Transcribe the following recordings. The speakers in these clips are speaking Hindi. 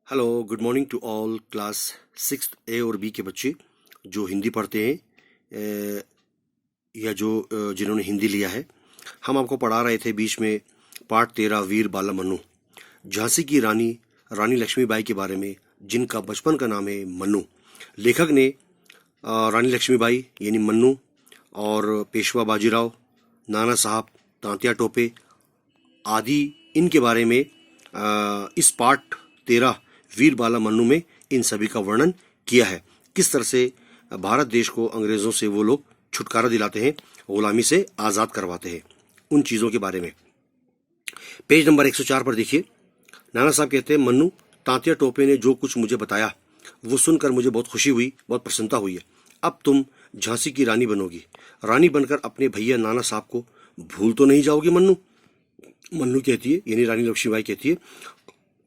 Hello, good morning to all class 6 A और बी के बच्चे जो हिंदी पढ़ते हैं या जो जिन्होंने हिंदी लिया है। हम आपको पढ़ा रहे थे बीच में पाठ 13 वीर बाला मन्नू, झांसी की रानी रानी लक्ष्मीबाई के बारे में, जिनका बचपन का नाम है मन्नू। लेखक ने रानी लक्ष्मीबाई यानी मन्नू और पेशवा बाजीराव, नाना साहब, तांत्या टोपे आदि इनके बारे में इस पाठ 13 वीर बाला मन्नू में इन सभी का वर्णन किया है। किस तरह से भारत देश को अंग्रेजों से वो लोग छुटकारा दिलाते हैं, गुलामी से आज़ाद करवाते हैं, उन चीज़ों के बारे में। पेज नंबर 104 पर देखिए, नाना साहब कहते हैं, मन्नू, तांत्या टोपे ने जो कुछ मुझे बताया वो सुनकर मुझे बहुत खुशी हुई, बहुत प्रसन्नता हुई है। अब तुम झांसी की रानी बनोगी। रानी बनकर अपने भैया नाना साहब को भूल तो नहीं जाओगी मन्नू? मन्नू कहती है, यानी रानी लक्ष्मीबाई कहती है,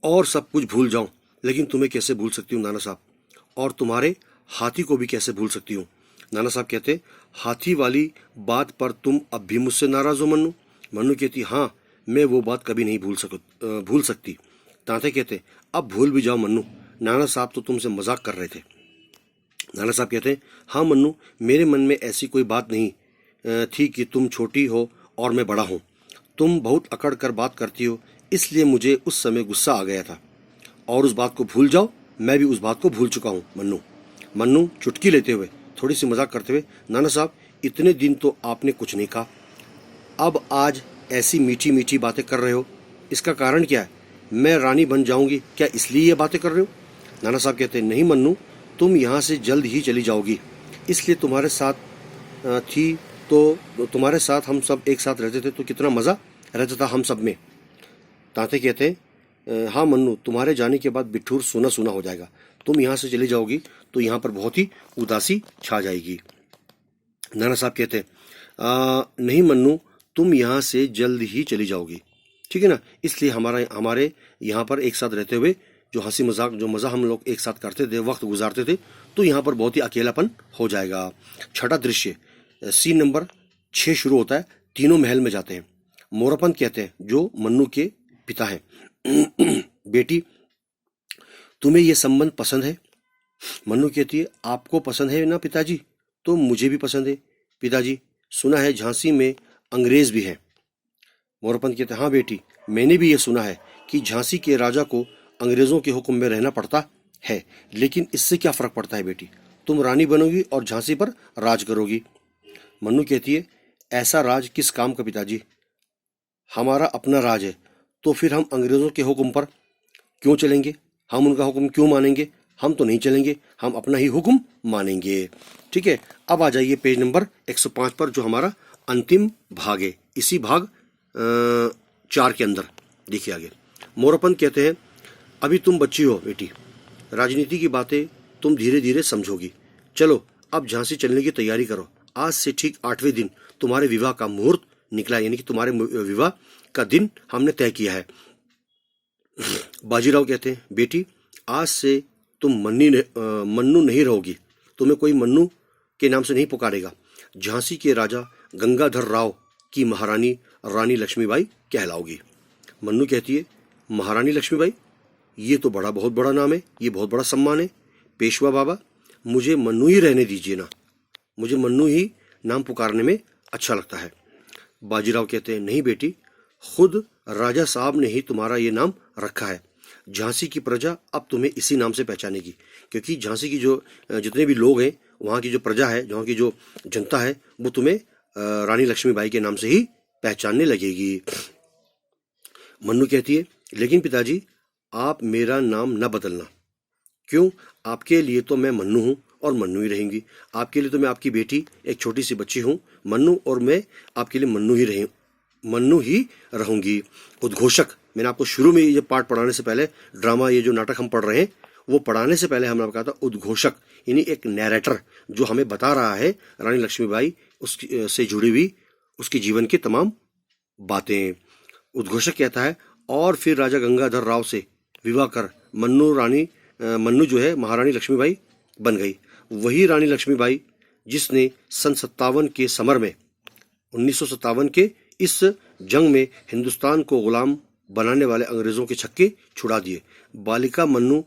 और सब कुछ भूल जाऊं, लेकिन तुम्हें कैसे भूल सकती हूँ नाना साहब, और तुम्हारे हाथी को भी कैसे भूल सकती हूँ? नाना साहब कहते, हाथी वाली बात पर तुम अब भी मुझसे नाराज हो मन्नू? मन्नू कहती, हाँ, मैं वो बात कभी नहीं भूल सकती। तांते कहते, अब भूल भी जाओ मन्नू, नाना साहब तो तुमसे मजाक कर रहे थे। नाना साहब कहते, हाँ मन्नू, मेरे मन में ऐसी कोई बात नहीं थी कि तुम छोटी हो और मैं बड़ा हूँ। तुम बहुत अकड़ कर बात करती हो, इसलिए मुझे उस समय गुस्सा आ गया था। और उस बात को भूल जाओ, मैं भी उस बात को भूल चुका हूँ मन्नू। मन्नू चुटकी लेते हुए, थोड़ी सी मजाक करते हुए, नाना साहब, इतने दिन तो आपने कुछ नहीं कहा, अब आज ऐसी मीठी मीठी बातें कर रहे हो, इसका कारण क्या है? मैं रानी बन जाऊंगी क्या, इसलिए ये बातें कर रहे हो? नाना साहब कहते हैं, नहीं मन्नू, तुम यहाँ से जल्द ही चली जाओगी, इसलिए तुम्हारे साथ थी तो तुम्हारे साथ हम सब एक साथ रहते थे तो कितना मज़ा रहता था हम सब में। तांते कहते हैं, हाँ मन्नू, तुम्हारे जाने के बाद बिठूर सूना सूना हो जाएगा। तुम यहाँ से चली जाओगी तो यहाँ पर बहुत ही उदासी छा जाएगी। नाना साहब कहते हैं, नहीं मन्नू, तुम यहाँ से जल्द ही चली जाओगी, ठीक है ना, इसलिए हमारे यहाँ पर एक साथ रहते हुए जो हंसी मजाक, जो मज़ा हम लोग एक साथ करते थे, वक्त गुजारते थे, तो यहाँ पर बहुत ही अकेलापन हो जाएगा। छठा दृश्य, सीन नंबर 6 शुरू होता है। तीनों महल में जाते हैं। मोरपंत कहते हैं, जो मन्नू के पिता हैं, बेटी, तुम्हें यह संबंध पसंद है? मन्नू कहती है, आपको पसंद है ना पिताजी? तो मुझे भी पसंद है पिताजी, सुना है झांसी में अंग्रेज भी हैं। मोरपंत कहते हैं, हाँ बेटी, मैंने भी ये सुना है कि झांसी के राजा को अंग्रेजों के हुक्म में रहना पड़ता है, लेकिन इससे क्या फर्क पड़ता है बेटी, तुम रानी बनोगी और झांसी पर राज करोगी। मन्नू कहती है, ऐसा राज किस काम का पिताजी, हमारा अपना राज है, तो फिर हम अंग्रेजों के हुक्म पर क्यों चलेंगे, हम उनका हुक्म क्यों मानेंगे? हम तो नहीं चलेंगे, हम अपना ही हुक्म मानेंगे। ठीक है, अब आ जाइए पेज नंबर 105 पर, जो हमारा अंतिम भाग है, इसी भाग 4 के अंदर देखिए आगे। मोरपंत कहते हैं, अभी तुम बच्ची हो बेटी, राजनीति की बातें तुम धीरे धीरे समझोगी। चलो अब झांसी चलने की तैयारी करो। आज से ठीक 8वें दिन तुम्हारे विवाह का मुहूर्त निकला, यानी कि तुम्हारे विवाह का दिन हमने तय किया है। बाजीराव कहते हैं, बेटी, आज से तुम मन्नू नहीं रहोगी, तुम्हें कोई मन्नू के नाम से नहीं पुकारेगा। झांसी के राजा गंगाधर राव की महारानी रानी लक्ष्मीबाई कहलाओगी। मन्नू कहती है, महारानी लक्ष्मीबाई, ये तो बहुत बड़ा नाम है, ये बहुत बड़ा सम्मान है। पेशवा बाबा, मुझे मन्नू ही रहने दीजिए ना, मुझे मन्नू ही नाम पुकारने में अच्छा लगता है। बाजीराव कहते हैं, नहीं बेटी, खुद राजा साहब ने ही तुम्हारा ये नाम रखा है। झांसी की प्रजा अब तुम्हें इसी नाम से पहचानेगी, क्योंकि झांसी की जो जितने भी लोग हैं, वहाँ की जो प्रजा है, वहाँ की जो जनता है, वो तुम्हें रानी लक्ष्मीबाई के नाम से ही पहचानने लगेगी। मन्नू कहती है, लेकिन पिताजी, आप मेरा नाम न बदलना। क्यों? आपके लिए तो मैं मन्नू हूँ और मन्नू ही रहेंगी। आपके लिए तो मैं आपकी बेटी, एक छोटी सी बच्ची हूँ मन्नू, और मैं आपके लिए मन्नू ही रहूंगी। उद्घोषक, मैंने आपको शुरू में ये पाठ पढ़ाने से पहले, ड्रामा, ये जो नाटक हम पढ़ रहे हैं, वो पढ़ाने से पहले हमने कहा था उद्घोषक, यानी एक नैरेटर जो हमें बता रहा है रानी लक्ष्मीबाई उसकी से जुड़ी हुई उसके जीवन की तमाम बातें। उद्घोषक कहता है, और फिर राजा गंगाधर राव से विवाह कर मन्नू जो है महारानी लक्ष्मीबाई बन गई। वही रानी लक्ष्मीबाई जिसने सन 57 के समर में, 1957 के इस जंग में हिंदुस्तान को गुलाम बनाने वाले अंग्रेजों के छक्के छुड़ा दिए। बालिका मन्नू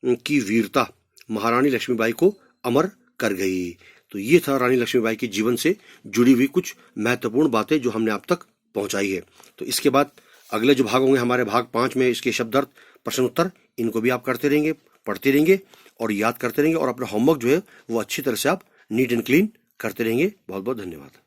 की वीरता महारानी लक्ष्मीबाई को अमर कर गई। तो ये था रानी लक्ष्मीबाई के जीवन से जुड़ी हुई कुछ महत्वपूर्ण बातें जो हमने आप तक पहुंचाई है। तो इसके बाद अगले जो भाग होंगे हमारे भाग 5 में इसके शब्दार्थ प्रश्न उत्तर, इनको भी आप करते रहेंगे, पढ़ते रहेंगे और याद करते रहेंगे और अपना होमवर्क जो है वो अच्छी तरह से आप नीट एंड क्लीन करते रहेंगे। बहुत बहुत धन्यवाद।